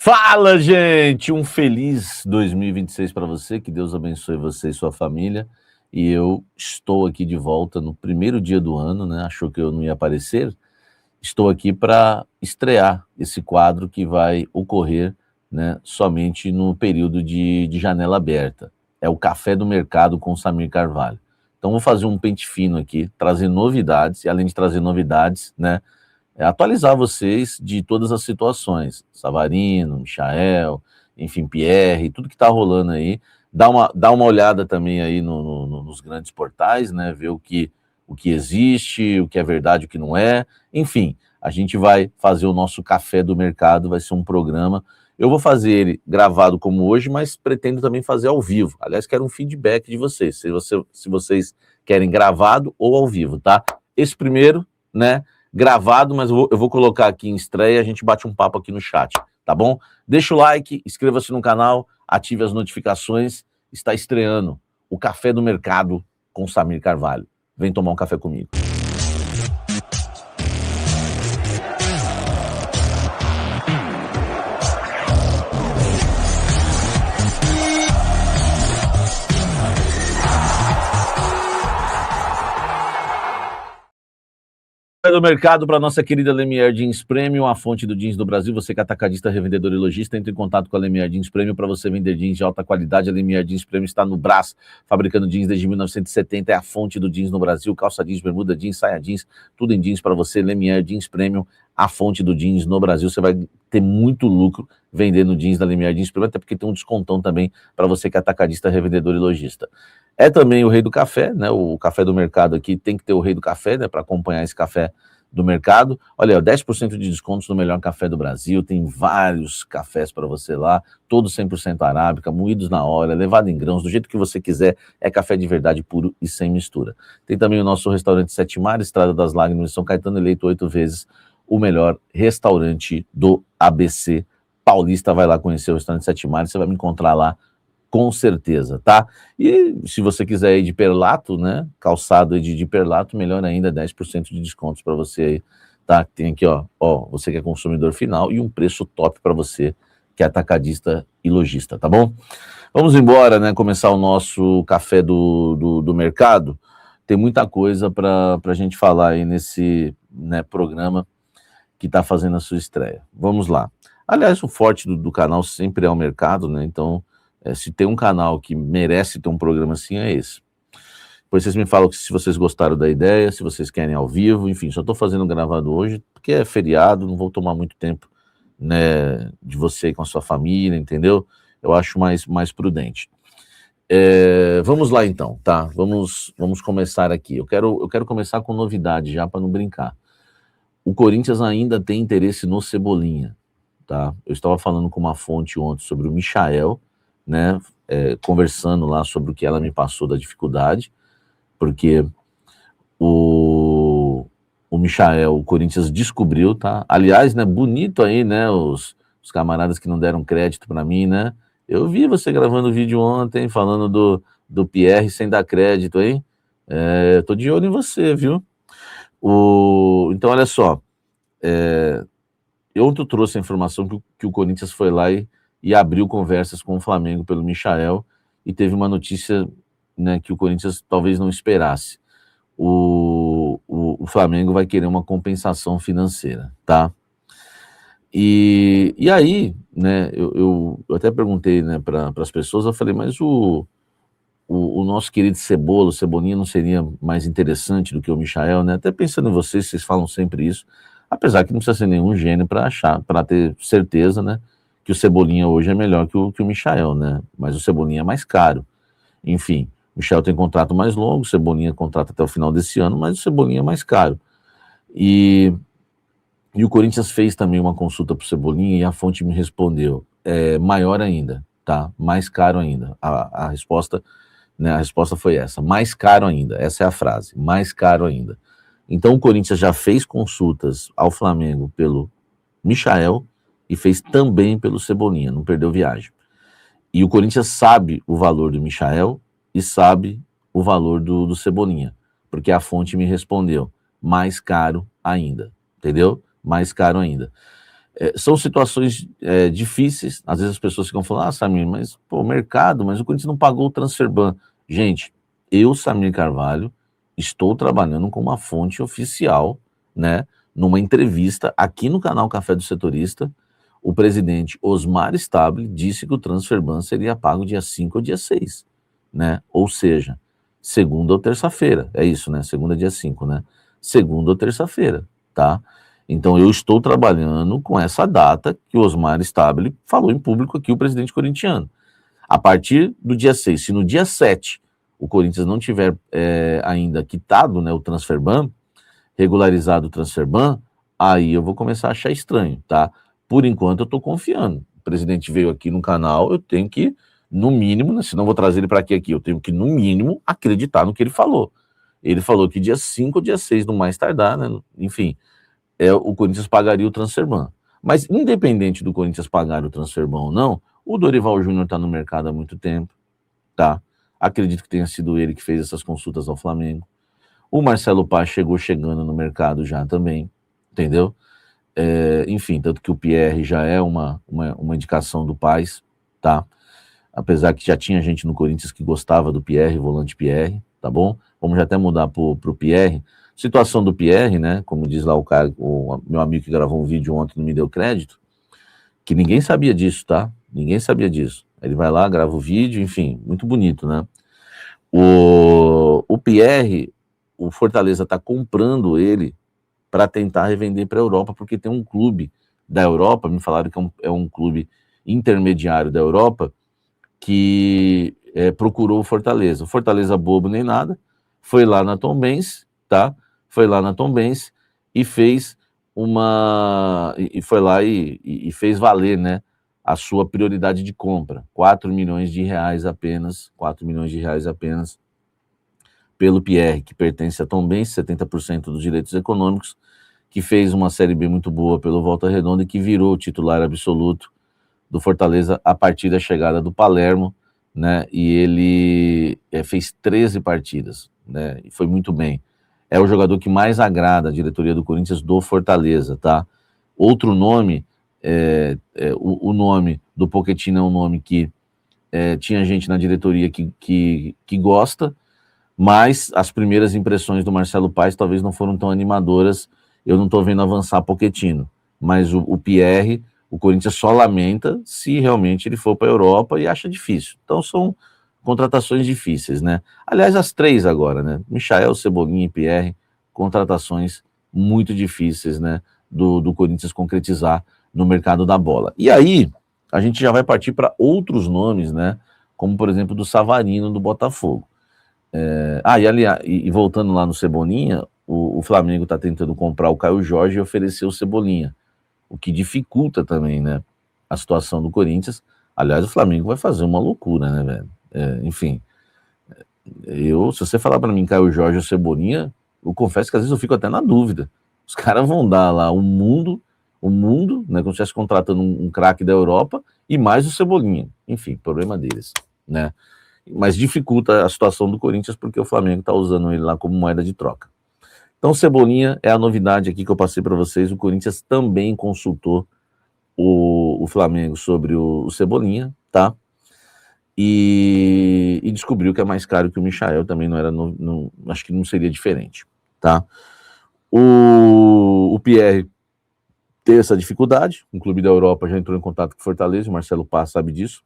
Fala, gente! Um feliz 2026 para você, que Deus abençoe você e sua família. E eu estou aqui de volta no primeiro dia do ano, né? Achou que eu não ia aparecer? Estou aqui para estrear esse quadro que vai ocorrer, né, somente no período de janela aberta. É o Café do Mercado com Samir Carvalho. Então, vou fazer um pente fino aqui, trazer novidades, e além de trazer novidades, né, atualizar vocês de todas as situações, Savarino, Michael, enfim, Pierre, tudo que está rolando aí. Dá uma olhada também aí nos grandes portais, né, ver o que existe, o que é verdade, o que não é. Enfim, a gente vai fazer o nosso Café do Mercado, vai ser um programa. Eu vou fazer ele gravado como hoje, mas pretendo também fazer ao vivo. Aliás, quero um feedback de vocês, se vocês querem gravado ou ao vivo, tá? Esse primeiro, né, gravado, mas eu vou colocar aqui em estreia, a gente bate um papo aqui no chat, tá bom? Deixa o like, inscreva-se no canal, ative as notificações, está estreando o Café do Mercado com Samir Carvalho. Vem tomar um café comigo. Do mercado para nossa querida Lemier Jeans Premium, a fonte do jeans do Brasil. Você que é atacadista, revendedor e lojista, entre em contato com a Lemier Jeans Premium para você vender jeans de alta qualidade. A Lemier Jeans Premium está no Brás, fabricando jeans desde 1970, é a fonte do jeans no Brasil. Calça jeans, bermuda jeans, saia jeans, tudo em jeans para você. Lemier Jeans Premium, a fonte do jeans no Brasil. Você vai ter muito lucro vendendo jeans da Lemier Jeans Premium, até porque tem um descontão também para você que é atacadista, revendedor e lojista. É também o rei do café, né? O café do mercado aqui tem que ter o rei do café, né? Para acompanhar esse café do mercado. Olha, 10% de descontos no melhor café do Brasil. Tem vários cafés para você lá, todos 100% arábica, moídos na hora, levado em grãos, do jeito que você quiser. É café de verdade puro e sem mistura. Tem também o nosso restaurante Sete Mar, Estrada das Lágrimas, em São Caetano, eleito 8 vezes o melhor restaurante do ABC Paulista. Vai lá conhecer o restaurante Sete Mar, você vai me encontrar lá com certeza, tá? E se você quiser ir de perlato, né, calçado de perlato, melhor ainda, 10% de descontos para você aí, tá? Tem aqui, ó, você que é consumidor final e um preço top para você que é atacadista e lojista, tá bom? Vamos embora, né, começar o nosso café do mercado. Tem muita coisa para a gente falar aí nesse, né, programa que está fazendo a sua estreia. Vamos lá. Aliás, o forte do canal sempre é o mercado, né, então se tem um canal que merece ter um programa assim, é esse. Depois vocês me falam se vocês gostaram da ideia, se vocês querem ao vivo, enfim, só estou fazendo gravado hoje, porque é feriado, não vou tomar muito tempo, né, de você e com a sua família, entendeu? Eu acho mais prudente. Vamos lá então, tá? Vamos começar aqui. Eu quero começar com novidade já, para não brincar. O Corinthians ainda tem interesse no Cebolinha, tá? Eu estava falando com uma fonte ontem sobre o Michael, né, conversando lá sobre o que ela me passou da dificuldade, porque o Michael, o Corinthians descobriu, tá? Aliás, né, bonito aí, né, os camaradas que não deram crédito para mim, né? Eu vi você gravando vídeo ontem, falando do Pierre sem dar crédito, hein? Tô de olho em você, viu? Então, olha só, eu trouxe a informação que o Corinthians foi lá e abriu conversas com o Flamengo pelo Michael, e teve uma notícia, né, que o Corinthians talvez não esperasse. O Flamengo vai querer uma compensação financeira, tá? E aí, né, eu até perguntei, né, para as pessoas, eu falei, mas o nosso querido Cebolinha não seria mais interessante do que o Michael, né? Até pensando em vocês falam sempre isso, apesar que não precisa ser nenhum gênio para ter certeza, né, que o Cebolinha hoje é melhor que o Michael, né? Mas o Cebolinha é mais caro. Enfim, o Michael tem contrato mais longo, o Cebolinha contrata até o final desse ano, mas o Cebolinha é mais caro. E o Corinthians fez também uma consulta para o Cebolinha e a fonte me respondeu, maior ainda, tá? Mais caro ainda. A resposta, né, a resposta foi essa, mais caro ainda, essa é a frase, mais caro ainda. Então o Corinthians já fez consultas ao Flamengo pelo Michael e fez também pelo Cebolinha, não perdeu viagem. E o Corinthians sabe o valor do Michael e sabe o valor do Cebolinha, porque a fonte me respondeu, mais caro ainda, entendeu? Mais caro ainda. São situações difíceis. Às vezes as pessoas ficam falando, Samir, mas pô, o mercado, mas o Corinthians não pagou o Transferban. Gente, eu, Samir Carvalho, estou trabalhando com uma fonte oficial, né, numa entrevista aqui no canal Café do Setorista. O presidente Osmar Stable disse que o Transferban seria pago dia 5 ou dia 6, né? Ou seja, segunda ou terça-feira. É isso, né? Segunda, dia 5, né? Segunda ou terça-feira, tá? Então eu estou trabalhando com essa data que o Osmar Stable falou em público aqui, o presidente corintiano. A partir do dia 6, se no dia 7 o Corinthians não tiver ainda quitado, né, o Transferban, regularizado o Transferban, aí eu vou começar a achar estranho, tá? Por enquanto eu estou confiando. O presidente veio aqui no canal, eu tenho que, no mínimo, né, se não vou trazer ele para aqui, eu tenho que, no mínimo, acreditar no que ele falou. Ele falou que dia 5 ou dia 6, no mais tardar, né, enfim, o Corinthians pagaria o Transferban. Mas, independente do Corinthians pagar o Transferban ou não, o Dorival Júnior está no mercado há muito tempo, tá? Acredito que tenha sido ele que fez essas consultas ao Flamengo. O Marcelo Paz chegando no mercado já também, entendeu? Enfim, tanto que o Pierre já é uma indicação do Paz, tá? Apesar que já tinha gente no Corinthians que gostava do Pierre, volante Pierre, tá bom? Vamos já até mudar pro Pierre. Situação do Pierre, né? Como diz lá o meu amigo que gravou um vídeo ontem, não me deu crédito, que ninguém sabia disso, tá? Ninguém sabia disso. Ele vai lá, grava o vídeo, enfim, muito bonito, né? O Pierre, o Fortaleza está comprando ele para tentar revender para a Europa, porque tem um clube da Europa, me falaram que é um clube intermediário da Europa, que procurou o Fortaleza. O Fortaleza bobo nem nada, foi lá na Tombense, tá? Foi lá na Tombense e fez foi lá e fez valer, né, a sua prioridade de compra, 4 milhões de reais apenas, 4 milhões de reais apenas, pelo Pierre, que pertence a Tombense, 70% dos direitos econômicos, que fez uma Série B muito boa pelo Volta Redonda e que virou o titular absoluto do Fortaleza a partir da chegada do Palermo, né? E ele fez 13 partidas, né? E foi muito bem. É o jogador que mais agrada a diretoria do Corinthians do Fortaleza, tá? Outro nome, o nome do Pochettino é um nome que tinha gente na diretoria que gosta, mas as primeiras impressões do Marcelo Paes talvez não foram tão animadoras. Eu não estou vendo avançar Pochettino, mas o Pierre, o Corinthians só lamenta se realmente ele for para a Europa e acha difícil. Então são contratações difíceis, né? Aliás, as três agora, né? Michael, Cebolinha e Pierre, contratações muito difíceis, né? Do Corinthians concretizar no mercado da bola. E aí, a gente já vai partir para outros nomes, né? Como, por exemplo, do Savarino, do Botafogo. E voltando lá no Cebolinha, o Flamengo está tentando comprar o Caio Jorge e oferecer o Cebolinha, o que dificulta também, né, a situação do Corinthians. Aliás, o Flamengo vai fazer uma loucura, né, velho? Enfim, se você falar para mim Caio Jorge ou Cebolinha, eu confesso que às vezes eu fico até na dúvida. Os caras vão dar lá o mundo, né, como se estivesse contratando um craque da Europa e mais o Cebolinha. Enfim, problema deles, né? Mas dificulta a situação do Corinthians porque o Flamengo está usando ele lá como moeda de troca. Então, Cebolinha é a novidade aqui que eu passei para vocês. O Corinthians também consultou o Flamengo sobre o Cebolinha, tá? E descobriu que é mais caro que o Michael, também não era, acho que não seria diferente, tá? O Pierre tem essa dificuldade, o clube da Europa já entrou em contato com o Fortaleza, o Marcelo Paz sabe disso.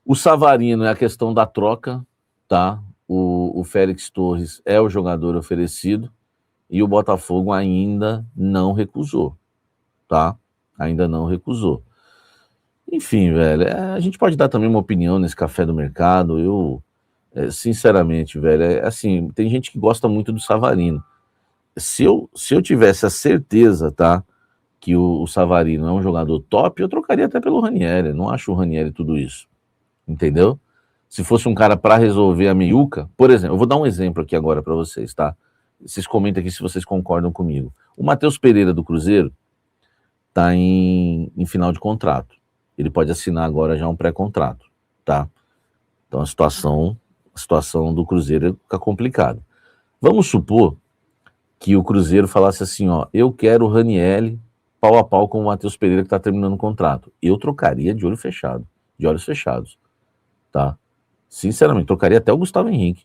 O Savarino é a questão da troca, tá? O Félix Torres é o jogador oferecido e o Botafogo ainda não recusou, tá? Ainda não recusou. Enfim, velho, a gente pode dar também uma opinião nesse café do mercado. Eu, sinceramente, velho, assim, tem gente que gosta muito do Savarino. Se eu tivesse a certeza, tá, que o Savarino é um jogador top, eu trocaria até pelo Ranieri. Não acho o Ranieri tudo isso. Entendeu? Se fosse um cara para resolver a meiuca, por exemplo, eu vou dar um exemplo aqui agora para vocês, tá? Vocês comentem aqui se vocês concordam comigo. O Matheus Pereira do Cruzeiro tá em final de contrato. Ele pode assinar agora já um pré-contrato, tá? Então a situação do Cruzeiro fica complicada. Vamos supor que o Cruzeiro falasse assim, ó, eu quero o Ranieri pau a pau com o Matheus Pereira, que está terminando o contrato. Eu trocaria de olho fechado, de olhos fechados, tá? Sinceramente, trocaria até o Gustavo Henrique.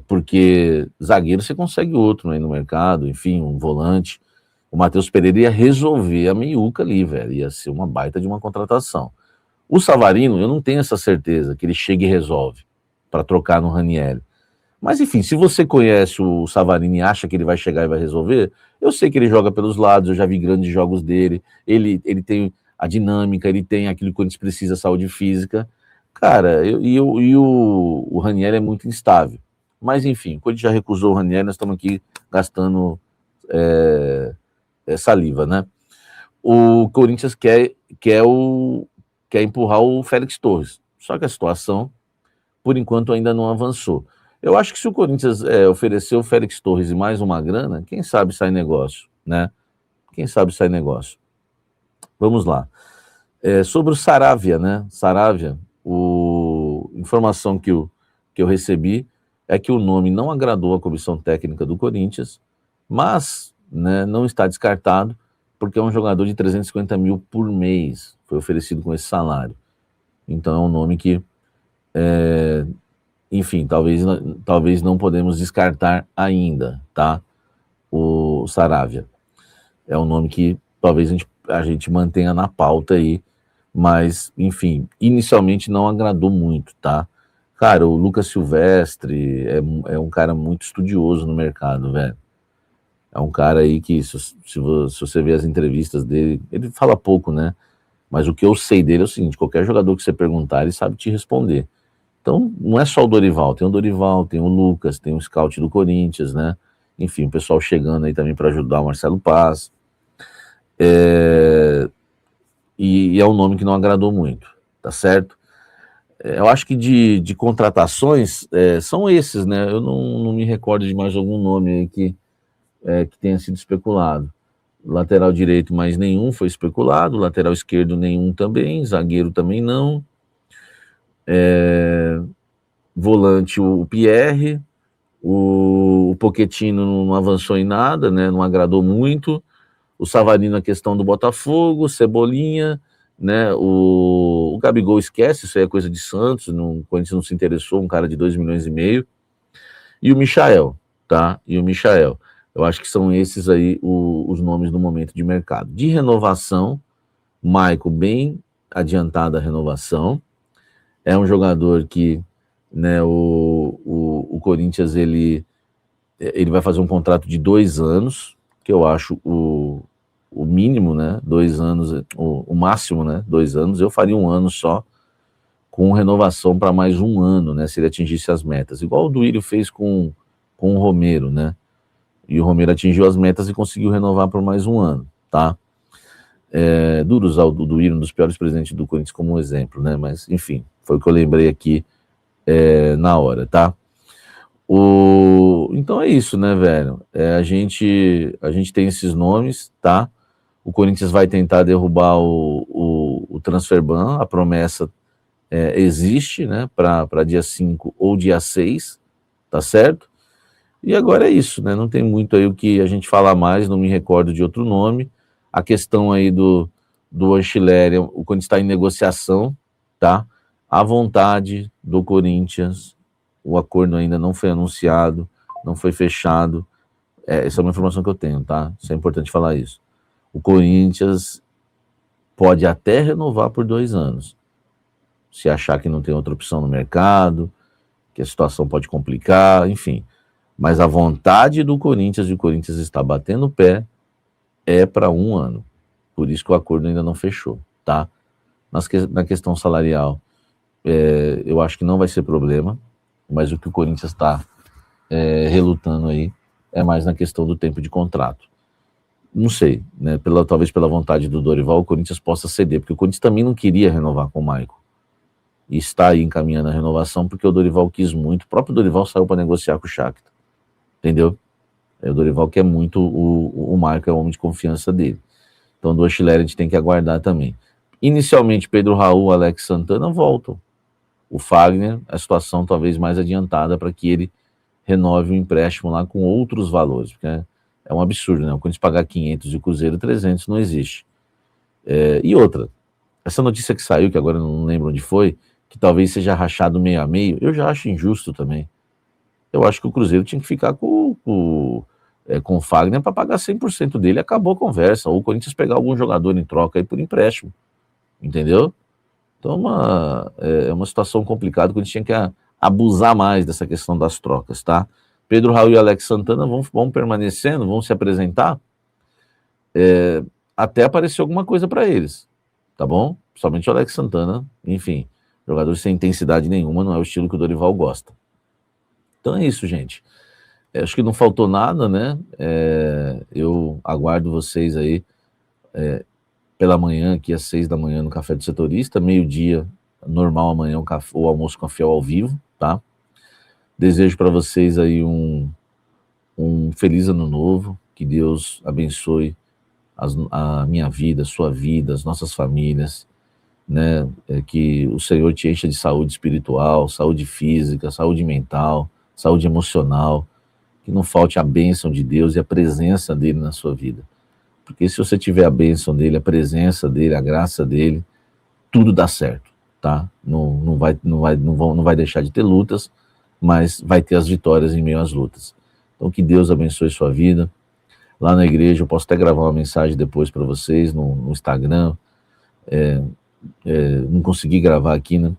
Porque zagueiro você consegue outro aí no mercado, enfim, um volante. O Matheus Pereira ia resolver a meiuca ali, velho. Ia ser uma baita de uma contratação. O Savarino, eu não tenho essa certeza que ele chega e resolve para trocar no Ranieri. Mas, enfim, se você conhece o Savarino e acha que ele vai chegar e vai resolver, eu sei que ele joga pelos lados, eu já vi grandes jogos dele, ele tem a dinâmica, ele tem aquilo que a gente precisa, saúde física. Cara, o Ranieri é muito instável. Mas, enfim, quando a gente já recusou o Ranieri, nós estamos aqui gastando saliva, né? O Corinthians quer empurrar o Félix Torres. Só que a situação, por enquanto, ainda não avançou. Eu acho que se o Corinthians oferecer o Félix Torres e mais uma grana, quem sabe sai negócio, né? Quem sabe sai negócio. Vamos lá. Sobre o Saravia, né? Saravia, informação que eu recebi é que o nome não agradou a comissão técnica do Corinthians, mas, né, não está descartado, porque é um jogador de 350 mil por mês, foi oferecido com esse salário. Então é um nome que, enfim, talvez não podemos descartar ainda, tá? O Saravia. É um nome que talvez a gente mantenha na pauta aí, mas, enfim, inicialmente não agradou muito, tá? Cara, o Lucas Silvestre é um cara muito estudioso no mercado, velho. É um cara aí que, se você ver as entrevistas dele, ele fala pouco, né? Mas o que eu sei dele é o seguinte: qualquer jogador que você perguntar, ele sabe te responder. Então, não é só o Dorival, tem o Lucas, tem o scout do Corinthians, né? Enfim, o pessoal chegando aí também para ajudar o Marcelo Paz. E é um nome que não agradou muito, tá certo? Eu acho que de contratações são esses, né? Eu não me recordo de mais algum nome aí que tenha sido especulado. Lateral direito, mais nenhum foi especulado. Lateral esquerdo, nenhum também. Zagueiro também não. Volante, o Pierre. O Pochettino não avançou em nada, né? Não agradou muito. O Savarino, a questão do Botafogo. Cebolinha, né? O Gabigol esquece, isso aí é coisa de Santos. O Corinthians não se interessou, um cara de 2,5 milhões. E o Michael, tá? Eu acho que são esses aí os nomes do momento de mercado. De renovação, Maicon, bem adiantada a renovação. É um jogador que, né, o Corinthians, ele vai fazer um contrato de 2 anos, que eu acho o mínimo, né? 2 anos, o máximo, né? 2 anos. Eu faria 1 ano só, com renovação para mais 1 ano, né? Se ele atingisse as metas. Igual o Duílio fez com o Romero, né? E o Romero atingiu as metas e conseguiu renovar por mais 1 ano, tá? Duro usar o Duílio, um dos piores presidentes do Corinthians, como um exemplo, né? Mas, enfim, foi o que eu lembrei aqui na hora, tá? Então é isso, né, velho? A gente tem esses nomes, tá? O Corinthians vai tentar derrubar o transfer ban, a promessa existe, né, para dia 5 ou dia 6, tá certo? E agora é isso, né? Não tem muito aí o que a gente falar mais, não me recordo de outro nome. A questão aí do Anchileri, o Corinthians está em negociação, tá? À vontade do Corinthians, o acordo ainda não foi anunciado, não foi fechado. Essa é uma informação que eu tenho, tá? Isso é importante falar isso. O Corinthians pode até renovar por 2 anos, se achar que não tem outra opção no mercado, que a situação pode complicar, enfim. Mas a vontade do Corinthians, e o Corinthians está batendo o pé, é para 1 ano. Por isso que o acordo ainda não fechou, tá? Na questão salarial, eu acho que não vai ser problema, mas o que o Corinthians está relutando aí é mais na questão do tempo de contrato. Não sei, né? Talvez pela vontade do Dorival, o Corinthians possa ceder, porque o Corinthians também não queria renovar com o Maicon. E está aí encaminhando a renovação, porque o Dorival quis muito. O próprio Dorival saiu para negociar com o Shakhtar. Entendeu? O Dorival quer muito o Maicon, é o homem de confiança dele. Então, do Anchileri a gente tem que aguardar também. Inicialmente, Pedro Raul, Alex Santana voltam. O Fagner, a situação talvez mais adiantada para que ele renove o empréstimo lá com outros valores, porque É um absurdo, né? O Corinthians pagar 500 e o Cruzeiro 300 não existe. E outra, essa notícia que saiu, que agora eu não lembro onde foi, que talvez seja rachado meio a meio, eu já acho injusto também. Eu acho que o Cruzeiro tinha que ficar com o Fagner para pagar 100% dele, acabou a conversa. Ou o Corinthians pegar algum jogador em troca aí por empréstimo, entendeu? Então é uma situação complicada, que a gente tinha que abusar mais dessa questão das trocas, tá? Pedro Raul e Alex Santana vão permanecendo, vão se apresentar, até aparecer alguma coisa para eles, tá bom? Somente o Alex Santana, enfim, jogador sem intensidade nenhuma, não é o estilo que o Dorival gosta. Então é isso, gente. Acho que não faltou nada, né? Eu aguardo vocês aí pela manhã, aqui às 6 da manhã no Café do Setorista, meio-dia, normal amanhã, o almoço com a Fiel ao vivo, tá? Desejo para vocês aí um feliz ano novo, que Deus abençoe a minha vida, a sua vida, as nossas famílias, né? Que o Senhor te encha de saúde espiritual, saúde física, saúde mental, saúde emocional, que não falte a bênção de Deus e a presença dele na sua vida. Porque se você tiver a bênção dele, a presença dele, a graça dele, tudo dá certo, tá? Não vai deixar de ter lutas, mas vai ter as vitórias em meio às lutas. Então que Deus abençoe sua vida. Lá na igreja, eu posso até gravar uma mensagem depois para vocês no Instagram. Não consegui gravar aqui, né?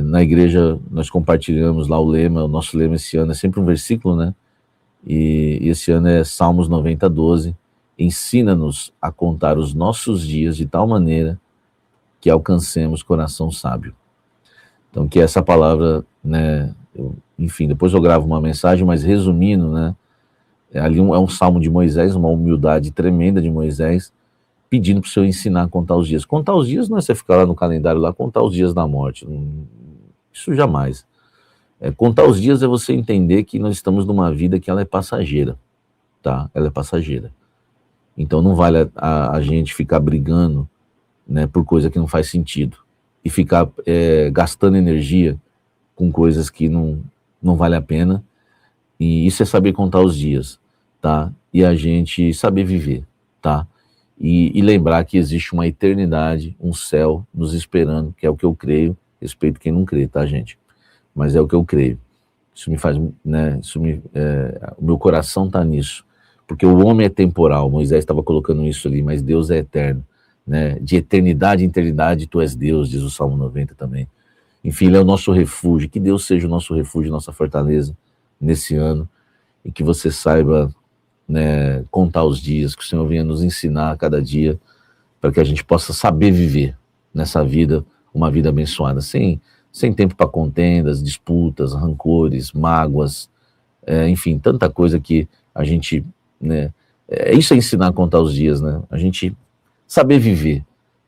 Na igreja nós compartilhamos lá o lema. O nosso lema esse ano é sempre um versículo, né? E esse ano é Salmos 90, 12. Ensina-nos a contar os nossos dias de tal maneira que alcancemos coração sábio. Então que essa palavra, né? Enfim, depois eu gravo uma mensagem, mas resumindo, né? Ali é um salmo de Moisés, uma humildade tremenda de Moisés, pedindo para o Senhor ensinar a contar os dias. Contar os dias não é você ficar lá no calendário, lá contar os dias da morte. Isso jamais. Contar os dias é você entender que nós estamos numa vida que ela é passageira, tá? Ela é passageira. Então não vale a gente ficar brigando, né, por coisa que não faz sentido. E ficar gastando energia com coisas que não vale a pena. E isso é saber contar os dias, tá? E a gente saber viver, tá? E lembrar que existe uma eternidade, um céu nos esperando, que é o que eu creio. Respeito quem não crê, tá, gente? Mas é o que eu creio. Isso me faz, né? O meu coração tá nisso. Porque o homem é temporal, Moisés estava colocando isso ali, mas Deus é eterno, né? De eternidade em eternidade, tu és Deus, diz o Salmo 90 também. Enfim, ele é o nosso refúgio. Que Deus seja o nosso refúgio, nossa fortaleza nesse ano, e que você saiba, né, contar os dias, que o Senhor venha nos ensinar a cada dia, para que a gente possa saber viver nessa vida, uma vida abençoada, sem tempo para contendas, disputas, rancores, mágoas, enfim, tanta coisa que a gente, né, isso é ensinar a contar os dias, né, a gente saber viver,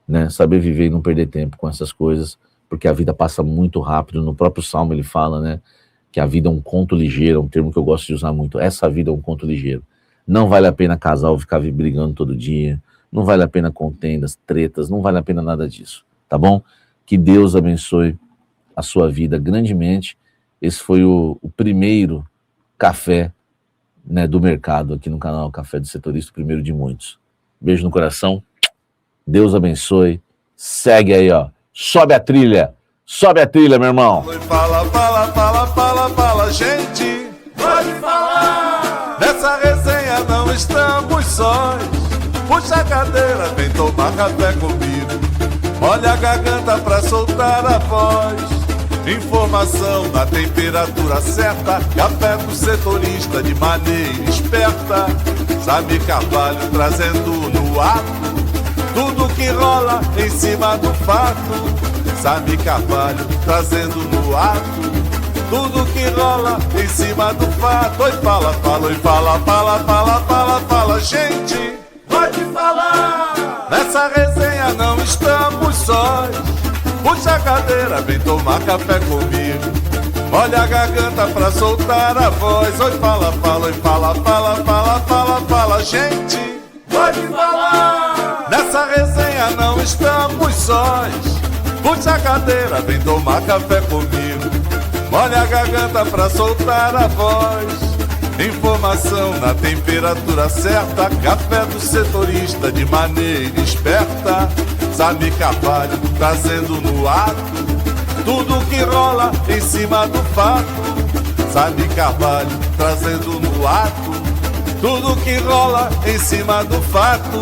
né, saber viver e não perder tempo com essas coisas, porque a vida passa muito rápido. No próprio Salmo ele fala, né, que a vida é um conto ligeiro, é um termo que eu gosto de usar muito. Essa vida é um conto ligeiro. Não vale a pena casal ficar brigando todo dia, não vale a pena contendas, tretas, não vale a pena nada disso, tá bom? Que Deus abençoe a sua vida grandemente. Esse foi o primeiro café, né, do mercado aqui no canal Café do Setorista, o primeiro de muitos. Beijo no coração, Deus abençoe, segue aí, ó, sobe a trilha, meu irmão. Fala, gente, pode falar. Nessa resenha não estamos sós. Puxa a cadeira, vem tomar café comigo. Olha a garganta pra soltar a voz. Informação na temperatura certa. Café do Setorista de maneira esperta. Sami Carvalho trazendo no ato tudo que rola em cima do fato. Sami Carvalho trazendo no ato tudo que rola em cima do fato. Oi, fala, gente, pode falar. Nessa resenha não estamos sós. Puxa a cadeira, vem tomar café comigo. Olha a garganta pra soltar a voz. Oi, fala, gente, pode falar. Nessa resenha não estamos sós. Puxa a cadeira, vem tomar café comigo. Olha a garganta pra soltar a voz. Informação na temperatura certa, café do setorista de maneira esperta. Sami Carvalho trazendo no ato tudo que rola em cima do fato. Sami Carvalho trazendo no ato tudo que rola em cima do fato.